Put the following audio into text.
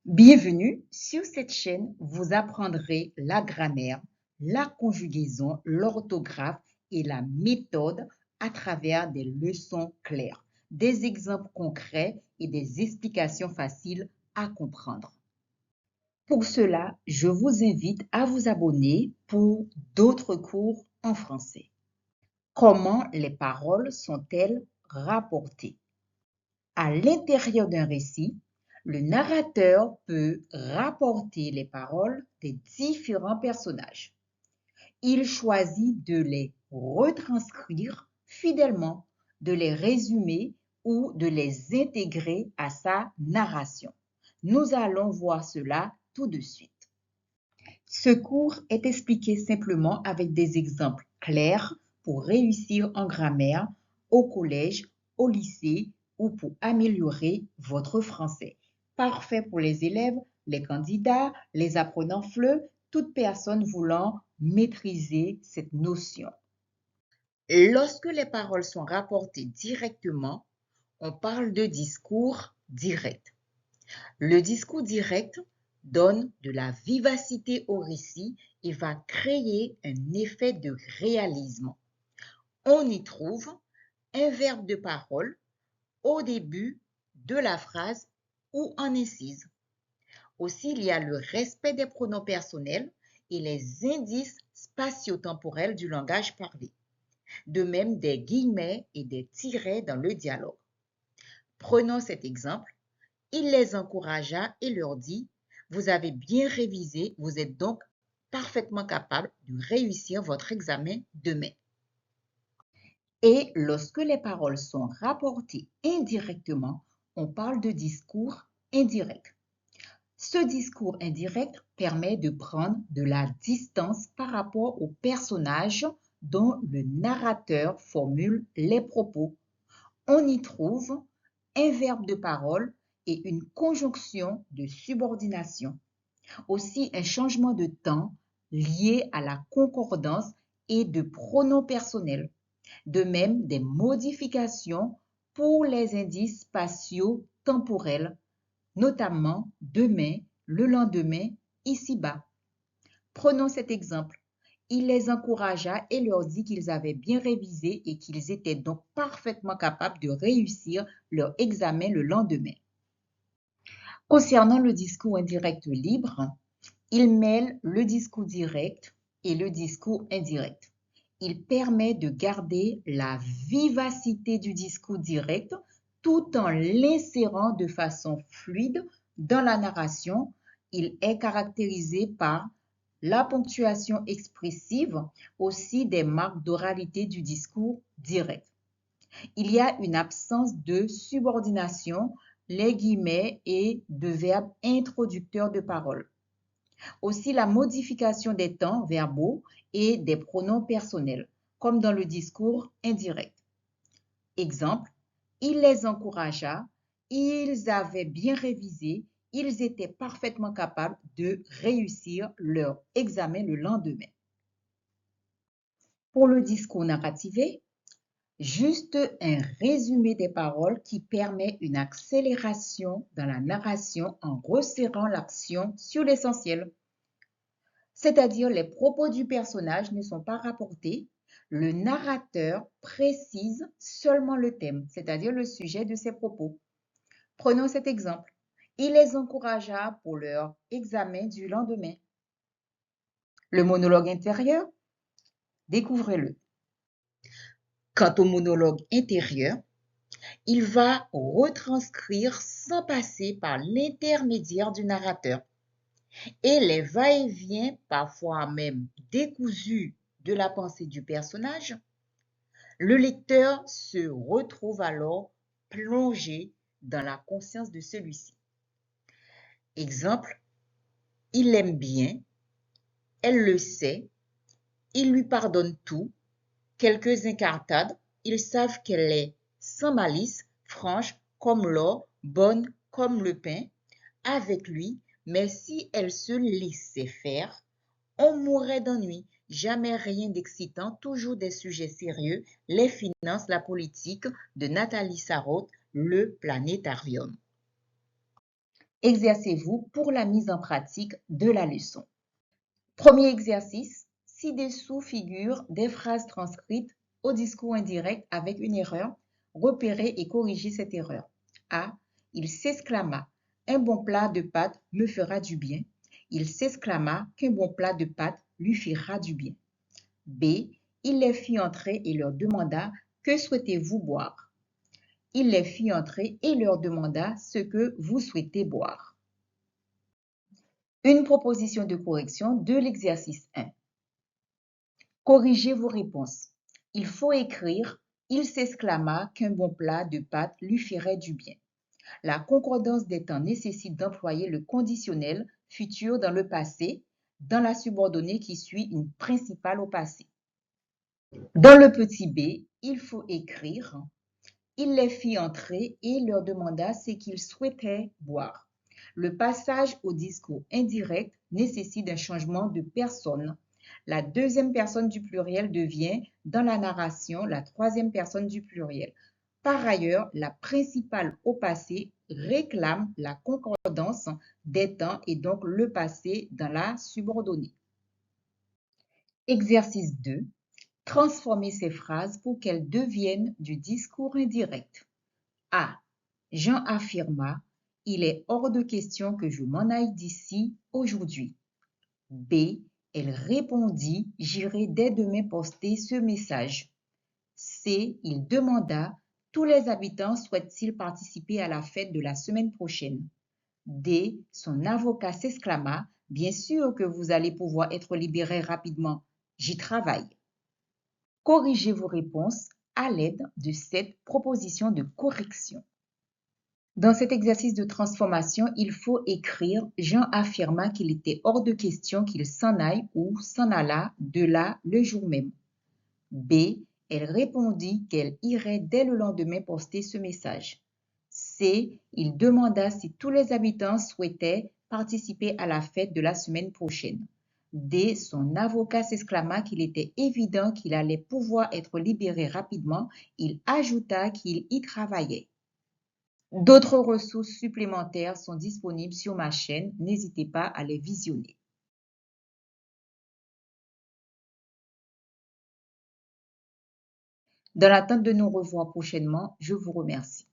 Bienvenue sur cette chaîne, vous apprendrez la grammaire, la conjugaison, l'orthographe et la méthode à travers des leçons claires, des exemples concrets et des explications faciles à comprendre. Pour cela, je vous invite à vous abonner pour d'autres cours en français. Comment les paroles sont-elles rapportées? À l'intérieur d'un récit, le narrateur peut rapporter les paroles des différents personnages. Il choisit de les retranscrire fidèlement, de les résumer ou de les intégrer à sa narration. Nous allons voir cela tout de suite. Ce cours est expliqué simplement avec des exemples clairs pour réussir en grammaire au collège, au lycée ou pour améliorer votre français. Parfait pour les élèves, les candidats, les apprenants FLE, toute personne voulant maîtriser cette notion. Lorsque les paroles sont rapportées directement, on parle de discours direct. Le discours direct donne de la vivacité au récit et va créer un effet de réalisme. On y trouve un verbe de parole au début de la phrase ou en incise. Aussi, il y a le respect des pronoms personnels et les indices spatio-temporels du langage parlé. De même, des guillemets et des tirets dans le dialogue. Prenons cet exemple. Il les encouragea et leur dit: vous avez bien révisé, vous êtes donc parfaitement capable de réussir votre examen demain. Et lorsque les paroles sont rapportées indirectement, on parle de discours indirect. Ce discours indirect permet de prendre de la distance par rapport au personnage dont le narrateur formule les propos. On y trouve un verbe de parole et une conjonction de subordination. Aussi un changement de temps lié à la concordance et de pronoms personnels. De même, des modifications pour les indices spatiaux temporels, notamment demain, le lendemain, ici-bas. Prenons cet exemple. Il les encouragea et leur dit qu'ils avaient bien révisé et qu'ils étaient donc parfaitement capables de réussir leur examen le lendemain. Concernant le discours indirect libre, il mêle le discours direct et le discours indirect. Il permet de garder la vivacité du discours direct tout en l'insérant de façon fluide dans la narration. Il est caractérisé par la ponctuation expressive, aussi des marques d'oralité du discours direct. Il y a une absence de subordination, les guillemets et de verbes introducteurs de paroles. Aussi la modification des temps verbaux et des pronoms personnels, comme dans le discours indirect. Exemple, il les encouragea, ils avaient bien révisé, ils étaient parfaitement capables de réussir leur examen le lendemain. Pour le discours narrativé, juste un résumé des paroles qui permet une accélération dans la narration en resserrant l'action sur l'essentiel. C'est-à-dire les propos du personnage ne sont pas rapportés, le narrateur précise seulement le thème, c'est-à-dire le sujet de ses propos. Prenons cet exemple. Il les encouragea pour leur examen du lendemain. Le monologue intérieur, découvrez-le. Quant au monologue intérieur, il va retranscrire sans passer par l'intermédiaire du narrateur. Et les va-et-vient, parfois même décousus de la pensée du personnage, le lecteur se retrouve alors plongé dans la conscience de celui-ci. Exemple, il l'aime bien, elle le sait, il lui pardonne tout, quelques incartades, ils savent qu'elle est sans malice, franche comme l'or, bonne comme le pain, avec lui, mais si elle se laissait faire, on mourrait d'ennui. Jamais rien d'excitant, toujours des sujets sérieux, les finances, la politique, de Nathalie Sarraute, le planétarium. Exercez-vous pour la mise en pratique de la leçon. Premier exercice, ci-dessous figurent des phrases transcrites au discours indirect avec une erreur. Repérez et corrigez cette erreur. A. Il s'exclama, un bon plat de pâtes me fera du bien. Il s'exclama qu'un bon plat de pâtes lui fera du bien. B. Il les fit entrer et leur demanda, que souhaitez-vous boire? Il les fit entrer et leur demanda ce que vous souhaitez boire. Une proposition de correction de l'exercice 1. Corrigez vos réponses. Il faut écrire « Il s'exclama qu'un bon plat de pâtes lui ferait du bien ». La concordance des temps nécessite d'employer le conditionnel futur dans le passé, dans la subordonnée qui suit une principale au passé. Dans le petit b, il faut écrire « Il les fit entrer et leur demanda ce qu'ils souhaitaient boire ». Le passage au discours indirect nécessite un changement de personne. La deuxième personne du pluriel devient, dans la narration, la troisième personne du pluriel. Par ailleurs, la principale au passé réclame la concordance des temps et donc le passé dans la subordonnée. Exercice 2. Transformez ces phrases pour qu'elles deviennent du discours indirect. A. Jean affirma, il est hors de question que je m'en aille d'ici aujourd'hui. B. Elle répondit, j'irai dès demain poster ce message. C. Il demanda, tous les habitants souhaitent-ils participer à la fête de la semaine prochaine? D. Son avocat s'exclama, bien sûr que vous allez pouvoir être libéré rapidement, j'y travaille. Corrigez vos réponses à l'aide de cette proposition de correction. Dans cet exercice de transformation, il faut écrire « Jean affirma qu'il était hors de question qu'il s'en aille ou s'en alla de là le jour même. » B. Elle répondit qu'elle irait dès le lendemain poster ce message. C. Il demanda si tous les habitants souhaitaient participer à la fête de la semaine prochaine. D. Son avocat s'exclama qu'il était évident qu'il allait pouvoir être libéré rapidement. Il ajouta qu'il y travaillait. D'autres ressources supplémentaires sont disponibles sur ma chaîne, n'hésitez pas à les visionner. Dans l'attente de nous revoir prochainement, je vous remercie.